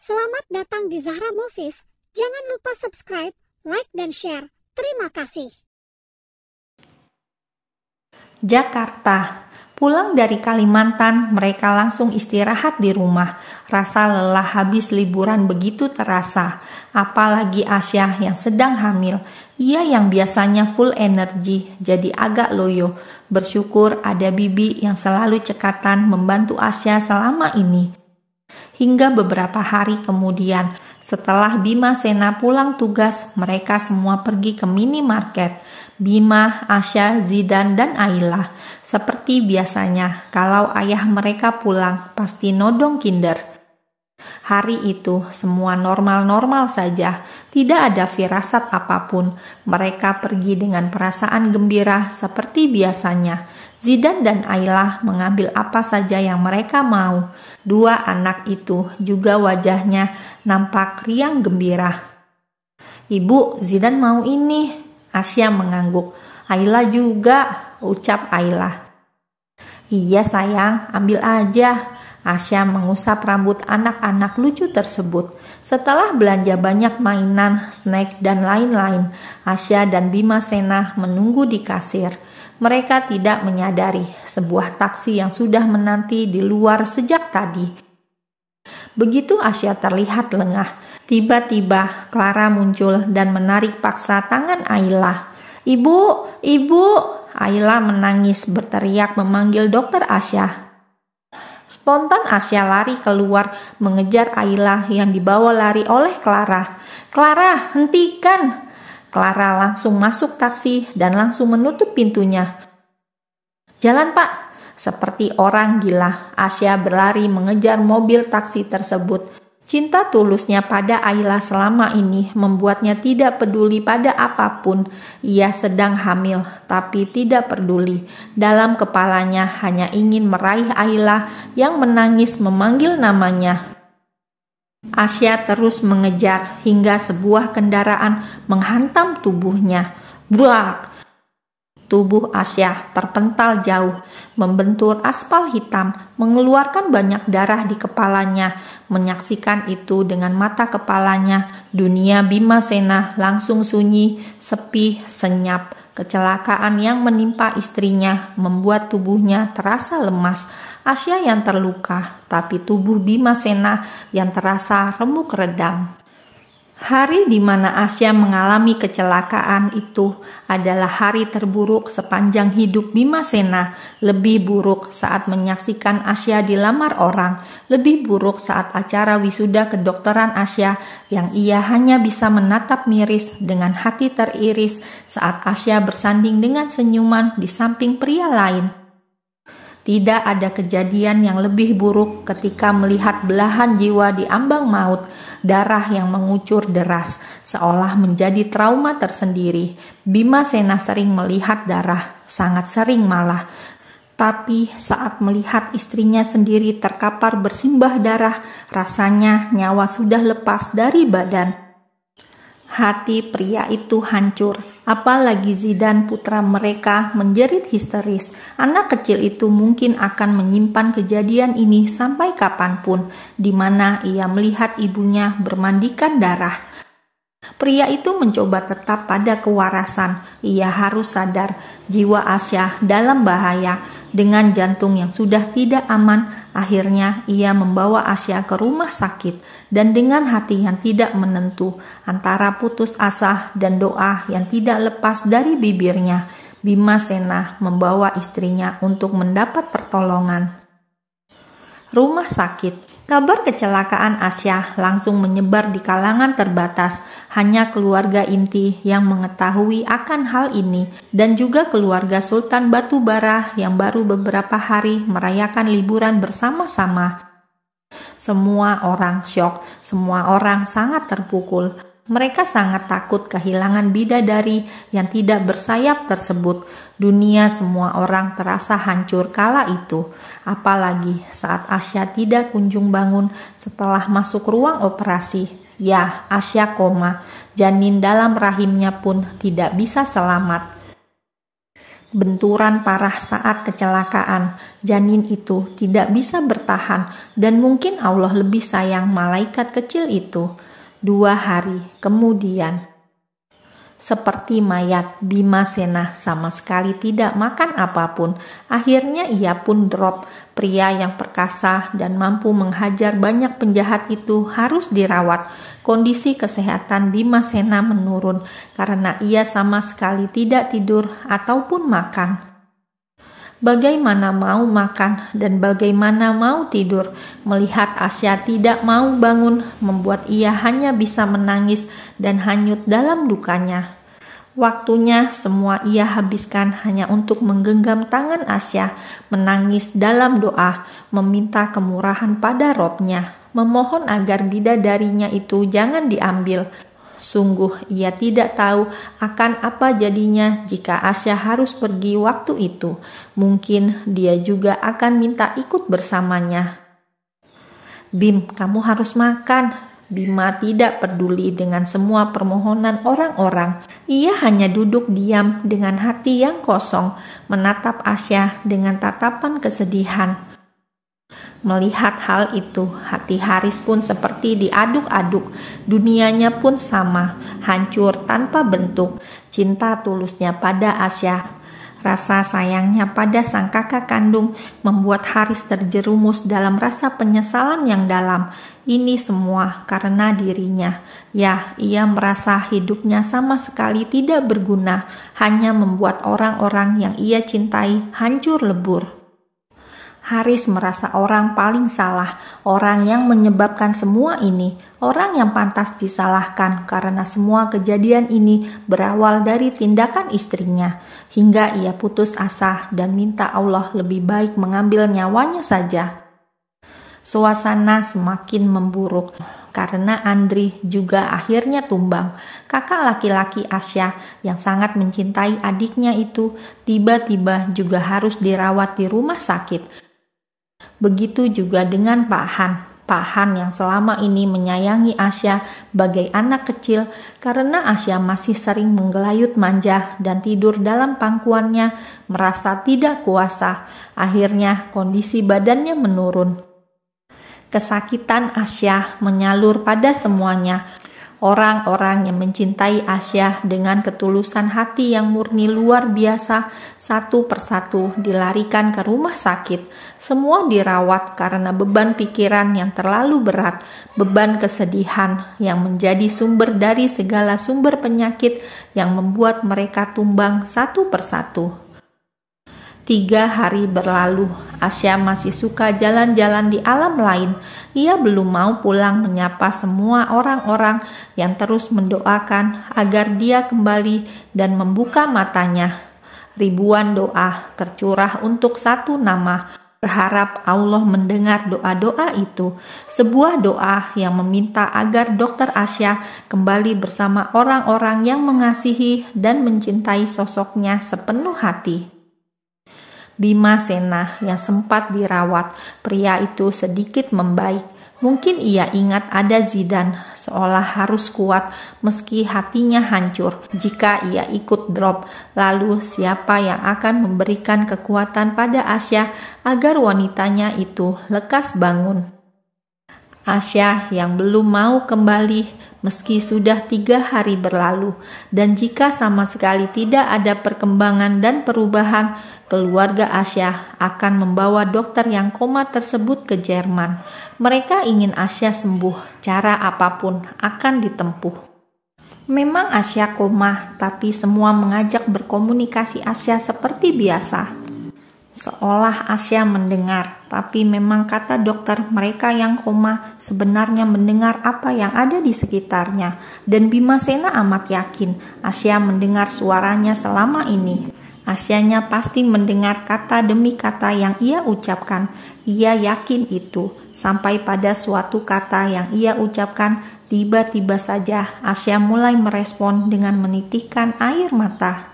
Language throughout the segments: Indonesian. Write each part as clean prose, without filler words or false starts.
Selamat datang di Zahra Movies. Jangan lupa subscribe, like, dan share. Terima kasih. Jakarta. Pulang dari Kalimantan, mereka langsung istirahat di rumah. Rasa lelah habis liburan begitu terasa. Apalagi Asya yang sedang hamil. Ia yang biasanya full energi, jadi agak loyo. Bersyukur ada Bibi yang selalu cekatan membantu Asya selama ini. Hingga beberapa hari kemudian, setelah Bima Sena pulang tugas, mereka semua pergi ke minimarket. Bima, Asya, Zidan, dan Ayla. Seperti biasanya, kalau ayah mereka pulang, pasti nodong Kinder. Hari itu semua normal-normal saja, tidak ada firasat apapun. Mereka pergi dengan perasaan gembira seperti biasanya. Zidan dan Ayla mengambil apa saja yang mereka mau. Dua anak itu juga wajahnya nampak riang gembira. "Ibu, Zidan mau ini." Asya mengangguk. "Ayla juga," ucap Ayla. "Iya sayang, ambil aja." Asya mengusap rambut anak-anak lucu tersebut. Setelah belanja banyak mainan, snack, dan lain-lain, Asya dan Bima Sena menunggu di kasir. Mereka tidak menyadari sebuah taksi yang sudah menanti di luar sejak tadi. Begitu Asya terlihat lengah, tiba-tiba Clara muncul dan menarik paksa tangan Ayla. "Ibu, ibu!" Ayla menangis berteriak memanggil dokter Asya. Spontan Asya lari keluar mengejar Ayla yang dibawa lari oleh Clara. "Clara, hentikan!" Clara langsung masuk taksi dan langsung menutup pintunya. "Jalan Pak!" Seperti orang gila, Asya berlari mengejar mobil taksi tersebut. Cinta tulusnya pada Ayla selama ini membuatnya tidak peduli pada apapun. Ia sedang hamil, tapi tidak peduli. Dalam kepalanya hanya ingin meraih Ayla yang menangis memanggil namanya. Asya terus mengejar hingga sebuah kendaraan menghantam tubuhnya. Buak! Tubuh Asya terpental jauh, membentur aspal hitam, mengeluarkan banyak darah di kepalanya. Menyaksikan itu dengan mata kepalanya, dunia Bima Sena langsung sunyi, sepi, senyap. Kecelakaan yang menimpa istrinya membuat tubuhnya terasa lemas. Asya yang terluka, tapi tubuh Bima Sena yang terasa remuk redam. Hari di mana Asya mengalami kecelakaan itu adalah hari terburuk sepanjang hidup Bima Sena. Lebih buruk saat menyaksikan Asya dilamar orang. Lebih buruk saat acara wisuda kedokteran Asya yang ia hanya bisa menatap miris dengan hati teriris saat Asya bersanding dengan senyuman di samping pria lain. Tidak ada kejadian yang lebih buruk ketika melihat belahan jiwa di ambang maut, darah yang mengucur deras, seolah menjadi trauma tersendiri. Bima Sena sering melihat darah, sangat sering malah. Tapi saat melihat istrinya sendiri terkapar bersimbah darah, rasanya nyawa sudah lepas dari badan. Hati pria itu hancur, apalagi Zidan putra mereka menjerit histeris. Anak kecil itu mungkin akan menyimpan kejadian ini sampai kapanpun, di mana ia melihat ibunya bermandikan darah. Pria itu mencoba tetap pada kewarasan. Ia harus sadar jiwa Asya dalam bahaya. Dengan jantung yang sudah tidak aman, akhirnya ia membawa Asya ke rumah sakit. Dan dengan hati yang tidak menentu, antara putus asa dan doa yang tidak lepas dari bibirnya, Bima Sena membawa istrinya untuk mendapat pertolongan. Rumah sakit. Kabar kecelakaan Asya langsung menyebar di kalangan terbatas. Hanya keluarga inti yang mengetahui akan hal ini dan juga keluarga Sultan Batubara yang baru beberapa hari merayakan liburan bersama-sama. Semua orang syok, semua orang sangat terpukul. Mereka sangat takut kehilangan bidadari yang tidak bersayap tersebut. Dunia semua orang terasa hancur kala itu. Apalagi saat Asya tidak kunjung bangun setelah masuk ruang operasi. Ya, Asya koma. Janin dalam rahimnya pun tidak bisa selamat. benturan parah saat kecelakaan. Janin itu tidak bisa bertahan dan mungkin Allah lebih sayang malaikat kecil itu. 2 hari kemudian, seperti mayat, Bimasena sama sekali tidak makan apapun. Akhirnya ia pun drop. Pria yang perkasa dan mampu menghajar banyak penjahat itu harus dirawat. Kondisi kesehatan Bimasena menurun karena ia sama sekali tidak tidur ataupun makan. Bagaimana mau makan dan bagaimana mau tidur? Melihat Asya tidak mau bangun membuat ia hanya bisa menangis dan hanyut dalam dukanya. Waktunya semua ia habiskan hanya untuk menggenggam tangan Asya, menangis dalam doa, meminta kemurahan pada Robnya, memohon agar bidadarinya itu jangan diambil. Sungguh ia tidak tahu akan apa jadinya jika Asya harus pergi waktu itu. Mungkin dia juga akan minta ikut bersamanya. Bim, kamu harus makan. Bima tidak peduli dengan semua permohonan orang-orang. Ia hanya duduk diam dengan hati yang kosong, menatap Asya dengan tatapan kesedihan. Melihat hal itu, hati Haris pun seperti diaduk-aduk. Dunianya pun sama, hancur tanpa bentuk. Cinta tulusnya pada Asya, rasa sayangnya pada sang kakak kandung membuat Haris terjerumus dalam rasa penyesalan yang dalam. Ini semua karena dirinya. Ya, ia merasa hidupnya sama sekali tidak berguna, hanya membuat orang-orang yang ia cintai hancur lebur. Haris merasa orang paling salah, orang yang menyebabkan semua ini, orang yang pantas disalahkan karena semua kejadian ini berawal dari tindakan istrinya, hingga ia putus asa dan minta Allah lebih baik mengambil nyawanya saja. Suasana semakin memburuk karena Andri juga akhirnya tumbang. Kakak laki-laki Asya yang sangat mencintai adiknya itu tiba-tiba juga harus dirawat di rumah sakit. Begitu juga dengan Pak Han. Pak Han yang selama ini menyayangi Asya bagai anak kecil karena Asya masih sering menggelayut manja dan tidur dalam pangkuannya, merasa tidak kuasa. Akhirnya kondisi badannya menurun. Kesakitan Asya menyalur pada semuanya. Orang-orang yang mencintai Asya dengan ketulusan hati yang murni luar biasa, satu persatu dilarikan ke rumah sakit. Semua dirawat karena beban pikiran yang terlalu berat, beban kesedihan yang menjadi sumber dari segala sumber penyakit yang membuat mereka tumbang satu persatu. 3 hari berlalu, Asya masih suka jalan-jalan di alam lain. Ia belum mau pulang menyapa semua orang-orang yang terus mendoakan agar dia kembali dan membuka matanya. Ribuan doa tercurah untuk satu nama, berharap Allah mendengar doa-doa itu. Sebuah doa yang meminta agar Dr. Asya kembali bersama orang-orang yang mengasihi dan mencintai sosoknya sepenuh hati. Bimasena yang sempat dirawat, pria itu sedikit membaik. Mungkin ia ingat ada Zidan, seolah harus kuat meski hatinya hancur. Jika ia ikut drop, lalu siapa yang akan memberikan kekuatan pada Asya agar wanitanya itu lekas bangun? Asya yang belum mau kembali meski sudah 3 hari berlalu, dan jika sama sekali tidak ada perkembangan dan perubahan, keluarga Asya akan membawa dokter yang koma tersebut ke Jerman. Mereka ingin Asya sembuh, cara apapun akan ditempuh. Memang Asya koma, tapi semua mengajak berkomunikasi Asya seperti biasa. Seolah Asya mendengar, tapi memang kata dokter mereka yang koma sebenarnya mendengar apa yang ada di sekitarnya. Dan Bimasena amat yakin Asya mendengar suaranya selama ini. Asyanya pasti mendengar kata demi kata yang ia ucapkan. Ia yakin itu, sampai pada suatu kata yang ia ucapkan, tiba-tiba saja Asya mulai merespon dengan menitikkan air mata.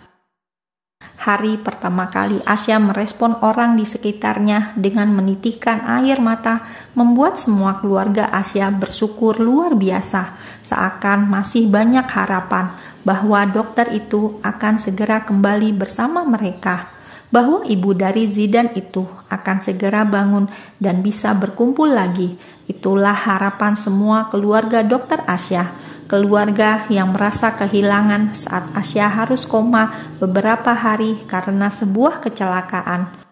Hari pertama kali Asya merespon orang di sekitarnya dengan menitikkan air mata membuat semua keluarga Asya bersyukur luar biasa, seakan masih banyak harapan bahwa dokter itu akan segera kembali bersama mereka, bahwa ibu dari Zidan itu akan segera bangun dan bisa berkumpul lagi. Itulah harapan semua keluarga dokter Asya, keluarga yang merasa kehilangan saat Asya harus koma beberapa hari karena sebuah kecelakaan.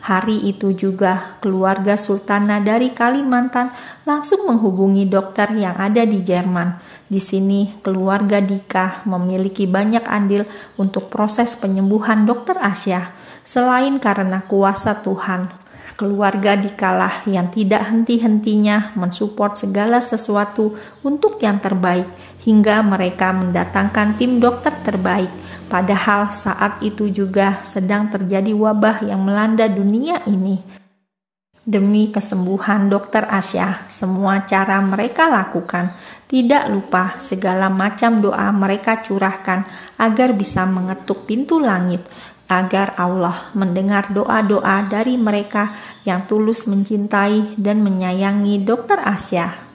Hari itu juga keluarga Sultana dari Kalimantan langsung menghubungi dokter yang ada di Jerman. Di sini keluarga Dika memiliki banyak andil untuk proses penyembuhan dokter Asya. Selain karena kuasa Tuhan, keluarga Dikalah yang tidak henti-hentinya mensupport segala sesuatu untuk yang terbaik, hingga mereka mendatangkan tim dokter terbaik. Padahal saat itu juga sedang terjadi wabah yang melanda dunia ini. Demi kesembuhan dokter Asya, semua cara mereka lakukan. Tidak lupa segala macam doa mereka curahkan agar bisa mengetuk pintu langit, agar Allah mendengar doa-doa dari mereka yang tulus mencintai dan menyayangi dokter Asya.